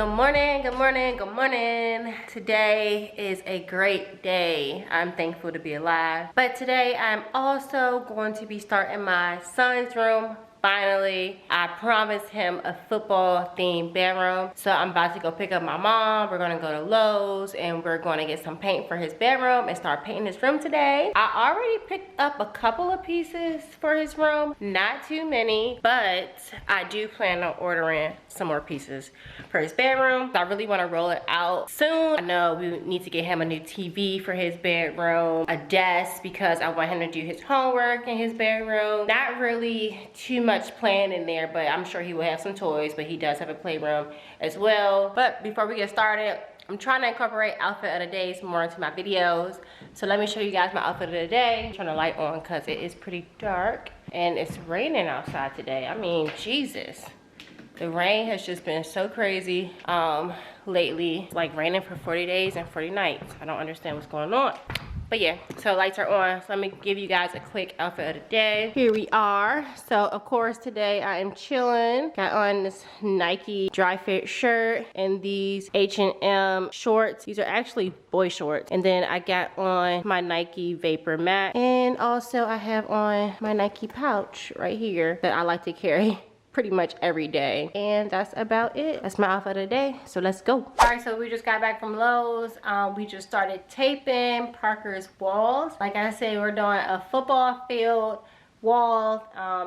Good morning, good morning, good morning. Today is a great day. I'm thankful to be alive. But today I'm also going to be starting my son's room. Finally, I promised him a football themed bedroom. So I'm about to go pick up my mom. We're gonna go to Lowe's and we're gonna get some paint for his bedroom and start painting his room today. I already picked up a couple of pieces for his room, not too many, but I do plan on ordering some more pieces for his bedroom. I really wanna roll it out soon. I know we need to get him a new TV for his bedroom, a desk because I want him to do his homework in his bedroom. Not really too much planned in there, but I'm sure he will have some toys, but he does have a playroom as well. But before we get started, I'm trying to incorporate outfit of the days more into my videos. So let me show you guys my outfit of the day. Turn the light on because it is pretty dark and it's raining outside today. I mean, Jesus. The rain has just been so crazy lately. It's like raining for 40 days and 40 nights. I don't understand what's going on. But yeah, so lights are on. So let me give you guys a quick outfit of the day. Here we are. So of course today I am chilling. Got on this Nike dry fit shirt and these H&M shorts. These are actually boy shorts. And then I got on my Nike Vapor Max. And also I have on my Nike pouch right here that I like to carry pretty much every day. And that's about it. That's my outfit of the day. So let's go. All right, so we just got back from Lowe's. We just started taping Parker's walls. Like I said, we're doing a football field wall.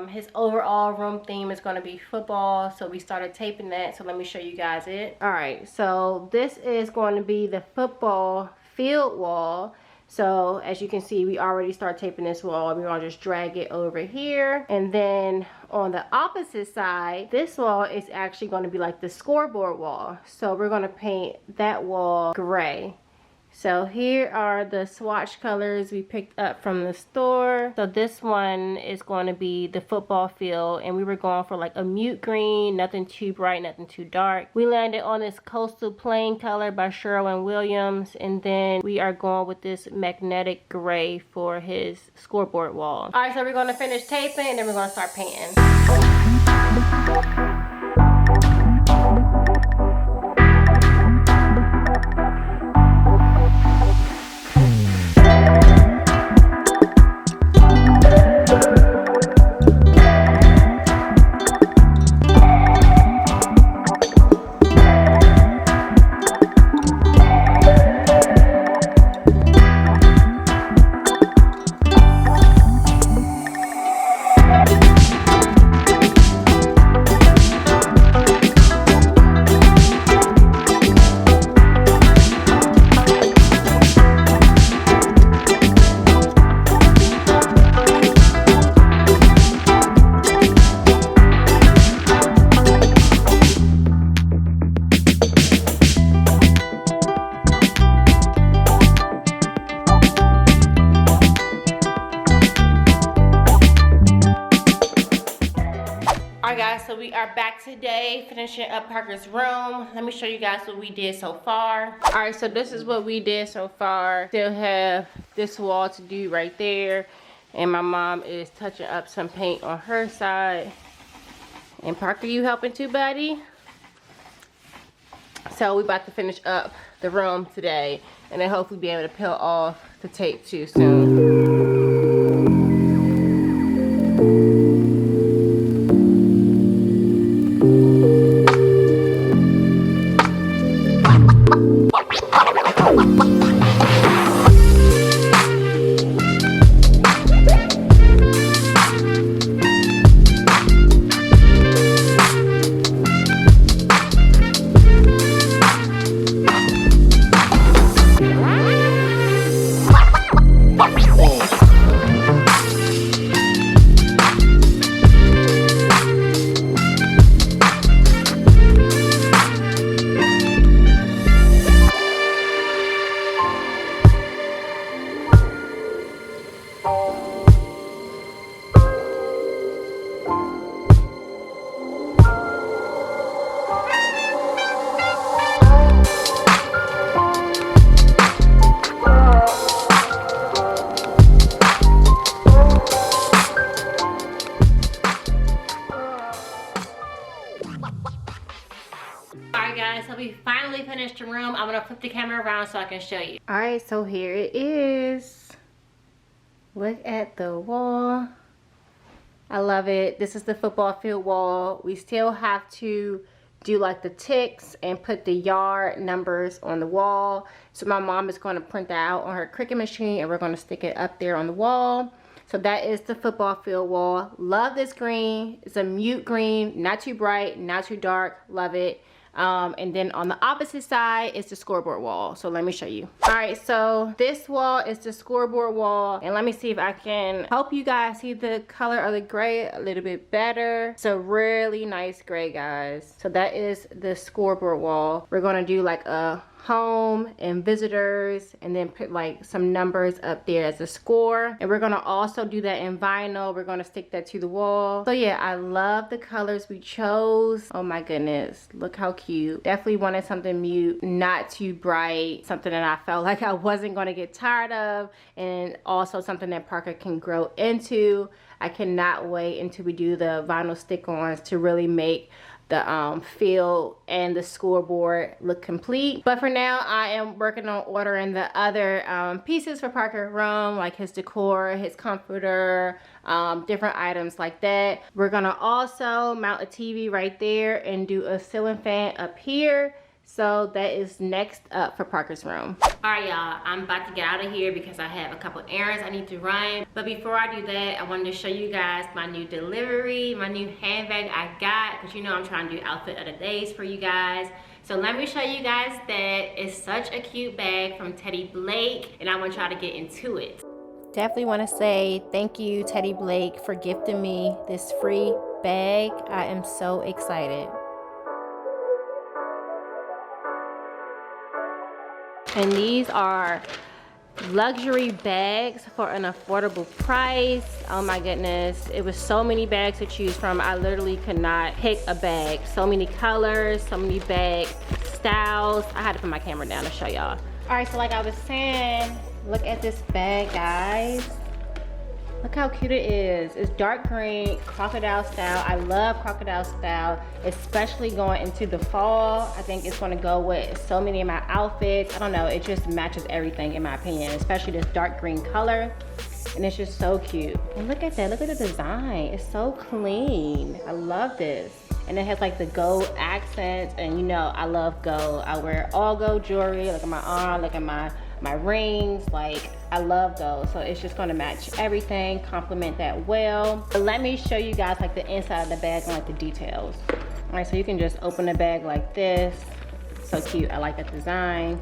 His overall room theme is going to be football, so we started taping that. So let me show you guys it. All right, so this is going to be the football field wall. So as you can see, we already start taping this wall. We're gonna just drag it over here. And then on the opposite side, this wall is actually gonna be like the scoreboard wall. So we're gonna paint that wall gray. So here are the swatch colors we picked up from the store. So this one is going to be the football field, and we were going for like a mute green, nothing too bright, nothing too dark. We landed on this coastal plain color by Sherwin-Williams, and then we are going with this magnetic gray for his scoreboard wall. All right, so we're going to finish taping and then we're going to start painting. So we are back today finishing up Parker's room. Let me show you guys what we did so far. All right, so this is what we did so far. Still have this wall to do right there, and my mom is touching up some paint on her side. And Parker, you helping too, buddy? So we about to finish up the room today, and then hopefully be able to peel off the tape too soon. guys, so we finally finished the room. I'm gonna flip the camera around so I can show you. All right, so here it is. Look at the wall. I love it. This is the football field wall. We still have to do like the ticks and put the yard numbers on the wall. So my mom is going to print that out on her Cricut machine and we're going to stick it up there on the wall. So that is the football field wall. Love this green. It's a mute green, not too bright, not too dark. Love it. And then on the opposite side is the scoreboard wall. So let me show you. All right, so this wall is the scoreboard wall. And let me see if I can help you guys see the color of the gray a little bit better. It's a really nice gray, guys. So that is the scoreboard wall. We're gonna do like a home and visitors and then put like some numbers up there as a score, and we're gonna also do that in vinyl. We're gonna stick that to the wall. So yeah, I love the colors we chose. Oh my goodness, look how cute. Definitely wanted something mute, not too bright, something that I felt like I wasn't gonna get tired of, and also something that Parker can grow into. I cannot wait until we do the vinyl stick-ons to really make the field and the scoreboard look complete. But for now, I am working on ordering the other pieces for Parker's room, like his decor, his comforter, different items like that. We're gonna also mount a TV right there and do a ceiling fan up here. So that is next up for Parker's room. All right, y'all, I'm about to get out of here because I have a couple errands I need to run. But before I do that, I wanted to show you guys my new delivery, my new handbag I got, because you know I'm trying to do outfit of the days for you guys. So let me show you guys that. It's such a cute bag from Teddy Blake, and I want y'all to get into it. Definitely want to say thank you, Teddy Blake, for gifting me this free bag. I am so excited. And these are luxury bags for an affordable price. Oh my goodness, it was so many bags to choose from. I literally could not pick a bag. So many colors, so many bag styles. I had to put my camera down to show y'all. All right, so like I was saying, look at this bag, guys. Look how cute it is. It's dark green, crocodile style. I love crocodile style, especially going into the fall. I think it's gonna go with so many of my outfits. I don't know, it just matches everything in my opinion, especially this dark green color. And it's just so cute. And look at that, look at the design. It's so clean. I love this. And it has like the gold accents, and you know, I love gold. I wear all gold jewelry. Look at my arm, look at my rings. Like, I love gold, so it's just gonna match everything, complement that well. But let me show you guys like the inside of the bag and like the details. All right, so you can just open the bag like this. So cute, I like that design.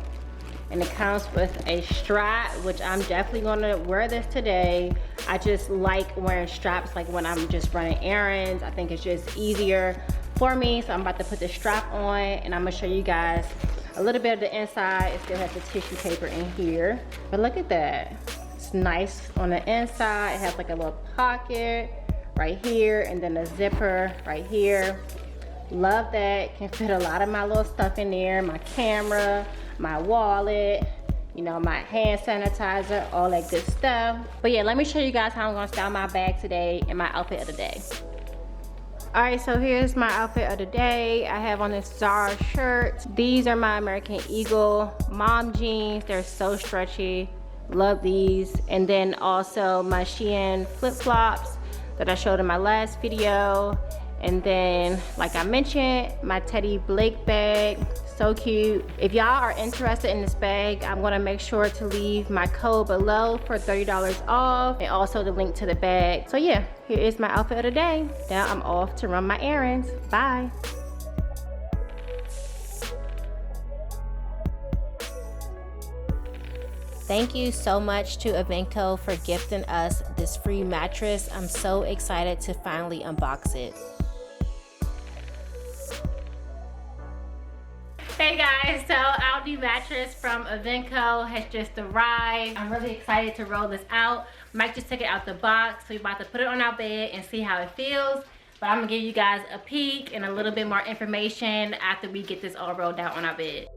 And it comes with a strap, which I'm definitely gonna wear this today. I just like wearing straps like when I'm just running errands. I think it's just easier for me. So I'm about to put the strap on, and I'm gonna show you guys a little bit of the inside. It still has the tissue paper in here. But look at that. It's nice on the inside. It has like a little pocket right here, and then a zipper right here. Love that. Can fit a lot of my little stuff in there. My camera, my wallet, you know, my hand sanitizer, all that good stuff. But yeah, let me show you guys how I'm gonna style my bag today and my outfit of the day. All right, so here's my outfit of the day. I have on this Zara shirt. These are my American Eagle mom jeans. They're so stretchy, love these. And then also my Shein flip-flops that I showed in my last video. And then, like I mentioned, my Teddy Blake bag, so cute. If y'all are interested in this bag, I'm gonna make sure to leave my code below for $30 off, and also the link to the bag. So yeah, here is my outfit of the day. Now I'm off to run my errands. Bye. Thank you so much to AVENCO for gifting us this free mattress. I'm so excited to finally unbox it. Hey guys, so our new mattress from AVENCO has just arrived. I'm really excited to roll this out. Mike just took it out the box, so we're about to put it on our bed and see how it feels. But I'm gonna give you guys a peek and a little bit more information after we get this all rolled out on our bed.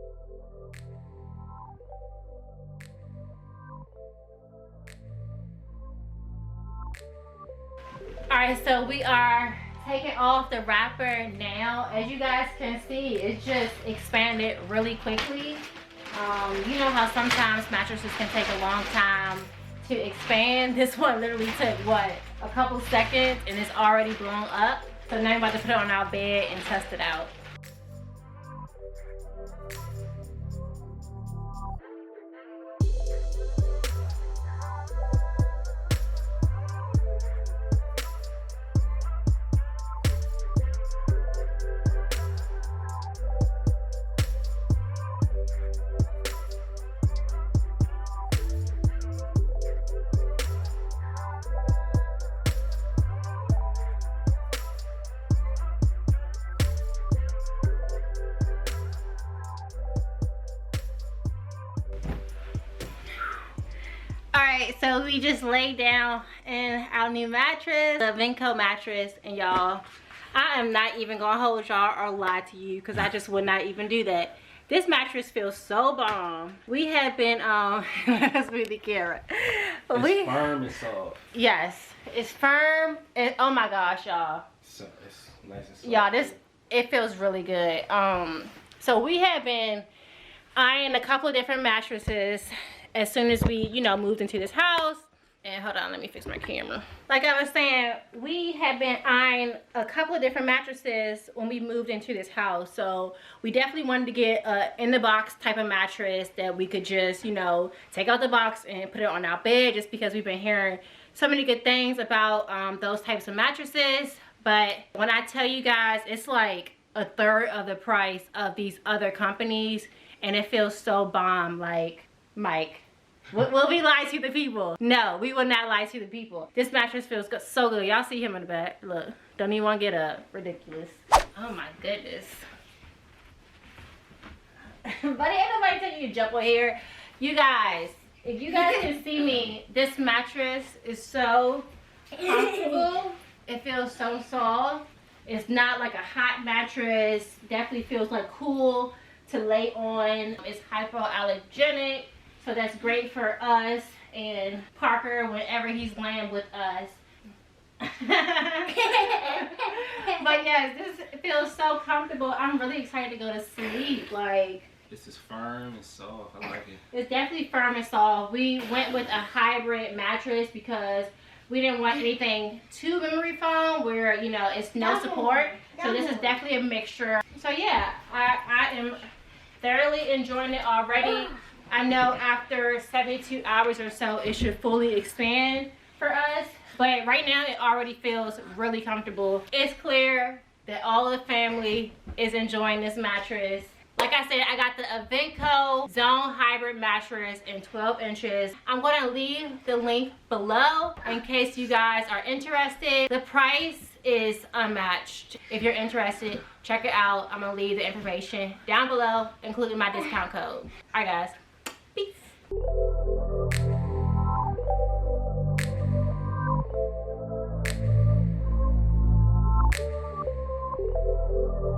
All right, so we are taking off the wrapper now. As you guys can see, it's just expanded really quickly. You know how sometimes mattresses can take a long time to expand. This one literally took, what, a couple seconds, and it's already blown up. So now I'm about to put it on our bed and test it out. Alright, so we just laid down in our new mattress, the AVENCO mattress, and y'all, I am not even gonna hold y'all or lie to you because I just would not even do that. This mattress feels so bomb. We have been let's move the camera. It's firm and soft. Yes, it's firm and oh my gosh, y'all. So it's nice and soft. Y'all, it feels really good. So we have been eyeing a couple of different mattresses as soon as we, you know, moved into this house. And hold on, let me fix my camera. Like I was saying, we have been eyeing a couple of different mattresses when we moved into this house. So we definitely wanted to get a in the box type of mattress that we could just, you know, take out the box and put it on our bed, just because we've been hearing so many good things about those types of mattresses. But when I tell you guys, it's like a third of the price of these other companies, and it feels so bomb. Like, Mike, will we lie to the people? No, we will not lie to the people. This mattress feels good, so good. Y'all see him in the back. Look, don't even want to get up. Ridiculous. Oh my goodness. But ain't nobody telling you to jump on here. You guys, if you guys can see me, this mattress is so comfortable. It feels so soft. It's not like a hot mattress. Definitely feels like cool to lay on. It's hypoallergenic. So that's great for us and Parker whenever he's laying with us. But yes, this feels so comfortable. I'm really excited to go to sleep. Like, this is firm and soft. I like it. It's definitely firm and soft. We went with a hybrid mattress because we didn't want anything too memory foam where, you know, it's no support. So this is definitely a mixture. So yeah, I am thoroughly enjoying it already. I know after 72 hours or so, it should fully expand for us. But right now, it already feels really comfortable. It's clear that all the family is enjoying this mattress. Like I said, I got the AVENCO Zone Hybrid mattress in 12 inches. I'm going to leave the link below in case you guys are interested. The price is unmatched. If you're interested, check it out. I'm going to leave the information down below, including my discount code. All right, guys. Peace.